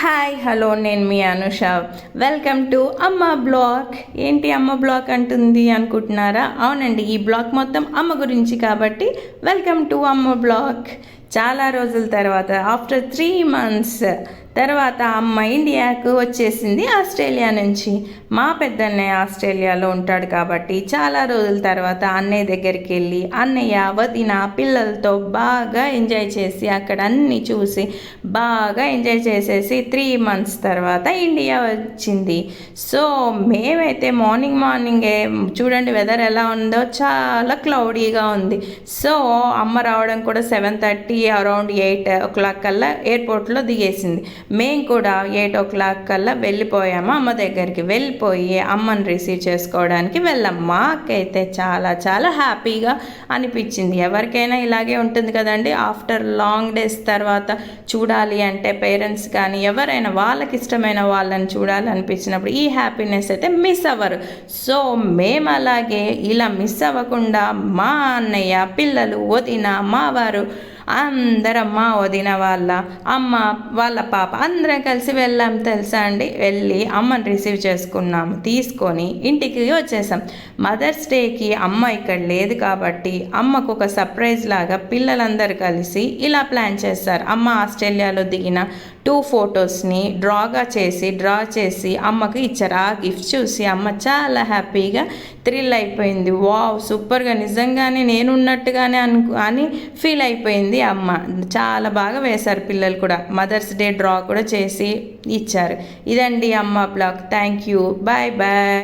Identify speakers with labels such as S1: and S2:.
S1: Hi hello నేను మీ Anusha. Welcome to అమ్మ blog. ఏంటి అమ్మ బ్లాగ్ అంటుంది అనుకుంటున్నారా? అవునండి, ఈ బ్లాగ్ మొత్తం అమ్మ గురించి కాబట్టి వెల్కమ్ టు అమ్మ బ్లాగ్. చాలా రోజుల తర్వాత ఆఫ్టర్ 3 months తర్వాత అమ్మ ఇండియాకు వచ్చేసింది ఆస్ట్రేలియా నుంచి. మా పెద్దన్నయ్య ఆస్ట్రేలియాలో ఉంటాడు కాబట్టి చాలా రోజుల తర్వాత అన్నయ్య దగ్గరికి వెళ్ళి అన్నయ్య వదిన పిల్లలతో బాగా ఎంజాయ్ చేసి అక్కడ అన్నీ చూసి బాగా ఎంజాయ్ చేసేసి 3 months తర్వాత ఇండియా వచ్చింది. సో మేమైతే మార్నింగే చూడండి వెదర్ ఎలా ఉందో, చాలా క్లౌడీగా ఉంది. సో అమ్మ రావడం కూడా 7:30 అరౌండ్ 8 o'clock కల్లా ఎయిర్పోర్ట్లో దిగేసింది. మేము కూడా 8 o'clock కల్లా వెళ్ళిపోయాము. అమ్మ దగ్గరికి వెళ్ళిపోయి అమ్మని రిసీవ్ చేసుకోవడానికి వెళ్ళాం. మాకైతే చాలా చాలా హ్యాపీగా అనిపించింది. ఎవరికైనా ఇలాగే ఉంటుంది కదండి, ఆఫ్టర్ లాంగ్ డేస్ తర్వాత చూడాలి అంటే పేరెంట్స్ కానీ ఎవరైనా వాళ్ళకి ఇష్టమైన వాళ్ళని చూడాలనిపించినప్పుడు ఈ హ్యాపీనెస్ అయితే మిస్ అవ్వరు. సో మేము అలాగే ఇలా మిస్ అవ్వకుండా మా అన్నయ్య పిల్లలు వదిన మావారు అందరం మా వదిన వాళ్ళ అమ్మ వాళ్ళ పాప అందరం కలిసి వెళ్ళాం తెలుసా అండి. వెళ్ళి అమ్మని రిసీవ్ చేసుకున్నాము, తీసుకొని ఇంటికి వచ్చేసాం. మదర్స్ డేకి అమ్మ ఇక్కడ లేదు కాబట్టి అమ్మకు ఒక సర్ప్రైజ్ లాగా పిల్లలందరూ కలిసి ఇలా ప్లాన్ చేస్తారు. అమ్మ ఆస్ట్రేలియాలో దిగిన 2 photos డ్రా చేసి అమ్మకు ఇచ్చారు. ఆ గిఫ్ట్ చూసి అమ్మ చాలా హ్యాపీగా థ్రిల్ అయిపోయింది. వావ్ సూపర్గా, నిజంగానే నేను ఉన్నట్టుగానే అని ఫీల్ అయిపోయింది అమ్మ. చాలా బాగా వేశారు పిల్లలు కూడా. మదర్స్ డే డ్రా కూడా చేసి ఇచ్చారు. ఇదండి అమ్మ blog. Thank you. Bye bye.